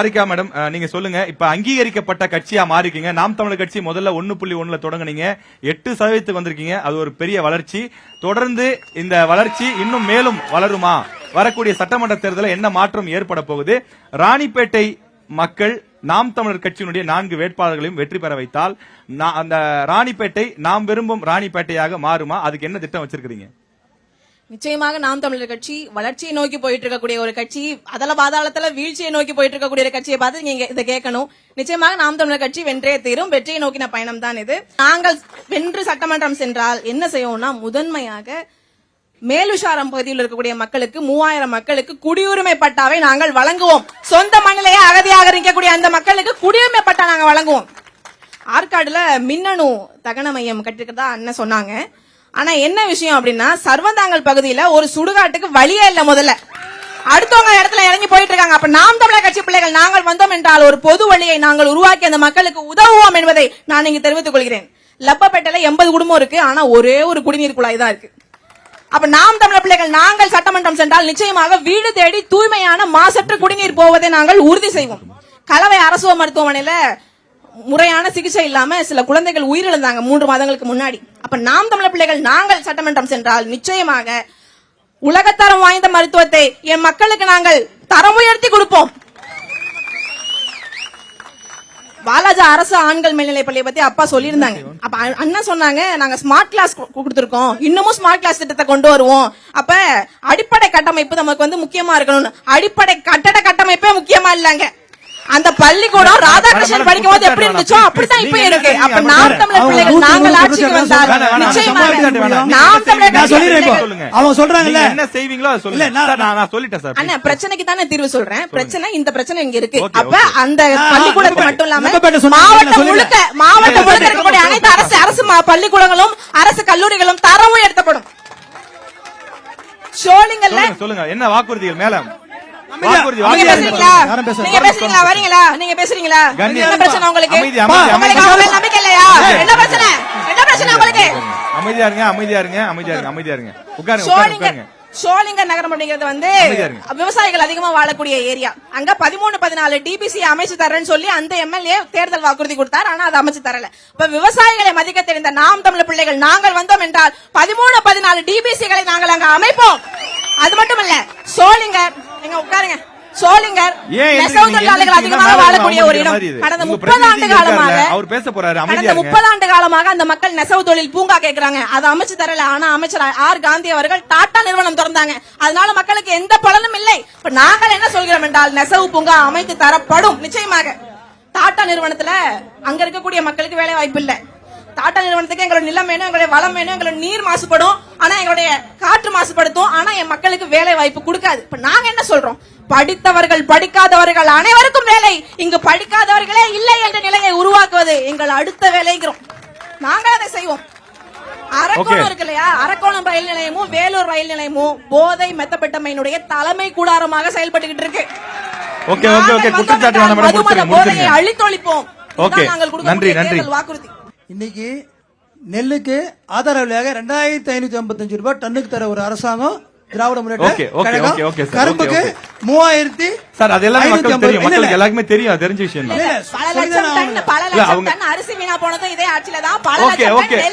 Sarika madam, நீங்க சொல்லுங்க. இப்ப அங்கீகரிக்கப்பட்ட கட்சியா மாறிக்கீங்க. நாம் தமிழர் கட்சி முதல்ல 1.1 தொடங்குனீங்க, 8% வந்திருக்கீங்க. அது ஒரு பெரிய வளர்ச்சி. தொடர்ந்து இந்த வளர்ச்சி இன்னும் மேலும் வளருமா? வரக்கூடிய சட்டமன்ற தேர்தலில் என்ன மாற்றம் ஏற்பட போகுது? ராணிப்பேட்டை மக்கள் நாம் தமிழர் கட்சியினுடைய 4 வேட்பாளர்களையும் வெற்றி பெற வைத்தால் அந்த ராணிப்பேட்டை நாம் விரும்பும் ராணிப்பேட்டையாக மாறுமா? அதுக்கு என்ன திட்டம் வச்சிருக்கீங்க? நிச்சயமாக நாம் தமிழர் கட்சி வளர்ச்சியை நோக்கி போயிட்டு இருக்கக்கூடிய ஒரு கட்சி, அதல பாதாளத்துல வீழ்ச்சியை நோக்கி போயிட்டு இருக்கக்கூடிய ஒரு கட்சியை பார்த்து நீங்க இதை கேட்கணும். நிச்சயமாக நாம் தமிழர் கட்சி வென்றே தீரும். வெற்றியை நோக்கின பயணம் தான் இது. நாங்கள் வென்று சட்டமன்றம் சென்றால் என்ன செய்வோம்னா, முதன்மையாக மேலுஷாரம் பகுதியில் இருக்கக்கூடிய மக்களுக்கு 3000 மக்களுக்கு குடியுரிமை பட்டாவை நாங்கள் வழங்குவோம். சொந்த மண்ணிலேயே அகதியாக இருக்கக்கூடிய அந்த மக்களுக்கு குடியுரிமை பட்டா நாங்க வழங்குவோம். ஆற்காடுல மின்னணு தகன மையம் கட்டிருக்கிறதா அண்ணன் சொன்னாங்க. ஆனா என்ன விஷயம் அப்படின்னா, சர்வந்தாங்கல் பகுதியில ஒரு சுடுகாட்டுக்கு வழியே இல்ல. முதல்ல அடுத்தவங்க இடத்துல இறங்கி போயிட்டு இருக்காங்க. அப்ப நாம் தமிழர் கட்சி பிள்ளைகள் நாங்கள் வந்தோம் என்றால் ஒரு பொது வழியை நாங்கள் உருவாக்கி அந்த மக்களுக்கு உதவுவோம் என்பதை நான் இங்கு தெரிவித்துக் கொள்கிறேன். லப்பப்பேட்டையில 80 குடும்பம் இருக்கு, ஆனா ஒரே ஒரு குடிநீர் குழாய் தான் இருக்கு. அப்ப நாம் தமிழர் பிள்ளைகள் நாங்கள் சட்டமன்றம் சென்றால் நிச்சயமாக வீடு தேடி தூய்மையான மாசற்ற குடிநீர் போவதை நாங்கள் உறுதி செய்வோம். கலவை அரசு மருத்துவமனையில முறையான சிகிச்சை இல்லாம சில குழந்தைகள் உயிரிழந்தாங்க 3 மாதங்களுக்கு முன்னாடி. அப்ப நாம் தமிழர் பிள்ளைகள் நாங்கள் சட்டமன்றம் சென்றால் நிச்சயமாக உலகத்தரம் வாய்ந்த மருத்துவத்தை என் மக்களுக்கு நாங்கள் தரம் உயர்த்தி கொடுப்போம். பாலாஜா அரசு ஆண்கள் மேல்நிலைப் பள்ளியை பத்தி அப்பா சொல்லியிருந்தாங்க. அப்ப அண்ணா சொன்னாங்க, நாங்க ஸ்மார்ட் கிளாஸ் கொடுத்திருக்கோம், இன்னமும் ஸ்மார்ட் கிளாஸ் திட்டத்தை கொண்டு வருவோம். அப்ப அடிப்படை கட்டமைப்பு நமக்கு முக்கியமா இருக்கணும். அடிப்படை கட்டட கட்டமைப்பே முக்கியமா இல்லங்க. அந்த பள்ளிக்கூடம் ராதாகிருஷ்ணன் படிக்கும் போது எப்படி இருந்துச்சோ அப்படித்தான் இப்ப இருக்கு. அப்ப நாம் தமிழர் பிள்ளைகள் நாங்கள் ஆட்சிக்கு வந்தால் நிச்சயமாக நாம் தமிழர் அவங்க சொல்றாங்கல்ல, என்ன செய்வீங்களோ அதை சொல்லுங்க. நான் சொல்லிட்டேன் சார். அண்ணா, பிரச்சனைக்கு தானே தீர்வு சொல்றேன். பிரச்சனை இந்த பிரச்சனை இங்க இருக்கு. அப்ப அந்த பள்ளிக்கூடத்து மட்டும் இல்லாம மாவட்டம் முழுக்க இருக்கக்கூடிய அனைத்து அரசு பள்ளிக்கூடங்களும் அரசு கல்லூரிகளும் தரம் உயர்த்தப்படும். ஷோலிங்கல்ல சொல்லுங்க, என்ன வாக்குறுதிகள் மேல நீங்க வரீங்களா? நீங்க பேசுறீங்களா? என்ன பிரச்சனை உங்களுக்கு? நம்பிக்கை இல்லையா? என்ன பிரச்சனை? என்ன பிரச்சனை உங்களுக்கு? அமைதியா இருங்க, அமைதியா இருங்க, அமைதியா இருங்க, அமைதியா இருங்க. உட்காருங்க. ஷோலிங்கர் நகரம் அப்படிங்கிறது விவசாயிகள் அதிகமா வாழக்கூடிய ஏரியா. அங்க 13-14 டிபிசி அமைச்சு தரேன்னு சொல்லி அந்த எம்எல்ஏ தேர்தல் வாக்குறுதி கொடுத்தார். ஆனா அதை அமைச்சு தரல. இப்ப விவசாயிகளை மதிக்க தெரிந்த நாம் தமிழர் பிள்ளைகள் நாங்கள் வந்தோம் என்றால் 13-14 டிபிசிகளை நாங்கள் அங்க அமைப்போம். அது மட்டும் இல்ல, ஷோலிங்கர் நீங்க உட்காருங்க. சோளிங்கர் நெசவு தொழிலாளர்கள் அதிகமாக வாழக்கூடிய ஒரு இடம். கடந்த 30 ஆண்டு காலமாக அவர் பேச போறாரு. கடந்த 30 ஆண்டு காலமாக அந்த மக்கள் நெசவு தொழில் பூங்கா கேக்குறாங்க. அதை அமைச்சு தரல. ஆனா அமைச்சர் ஆர் காந்தி அவர்கள் டாடா நிறுவனம் திறந்தாங்க. அதனால மக்களுக்கு எந்த பலனும் இல்லை. இப்ப நாங்கள் என்ன சொல்கிறோம் என்றால், நெசவு பூங்கா அமைத்து தரப்படும். நிச்சயமாக டாடா நிறுவனத்துல அங்க இருக்கக்கூடிய மக்களுக்கு வேலை வாய்ப்பு இல்லை. டாடா நிறுவனத்துக்கு எங்களோட நிலம் வேணும், எங்களுடைய வளம் வேணும், எங்களோட நீர் மாசுபடும், ஆனா எங்களுடைய காற்று மாசுபடுத்தும், ஆனா என் மக்களுக்கு வேலை வாய்ப்பு கொடுக்காது. இப்ப நாங்க என்ன சொல்றோம், படித்தவர்கள் படிக்காதவர்கள் அனைவருக்கும் வேலை, இங்கு படிக்காதவர்களே இல்லை என்ற நிலையை உருவாக்குவது எங்கள் அடுத்த வேலைங்கிறோம். நாங்க அதை செய்வோம். அரக்கோணம் இருக்கு இல்லையா, அரக்கோணம் ரயில் நிலையமும் வேலூர் ரயில் நிலையமும் போதை மெத்தப்பட்டமையினுடைய தலைமை கூடாரமாக செயல்பட்டு இருக்கு. போதையை அழித்தொழிப்போம். நன்றி நன்றி. வாக்குறுதி இன்னைக்கு நெல்லுக்கு ஆதார விலையாக 2555 ரூபாய் டன்னுக்கு தர ஒரு அரசாங்கம் திராவிட முன்னேற்ற கரும்புக்கு 3000 சார், அதெல்லாம் மக்களுக்கு எல்லாருக்குமே தெரியும், தெரிஞ்ச விஷயம். பல லட்சம் டன் அரிசி வீணா போனதும் இதே ஆட்சியில தான். பல லட்சம் டன்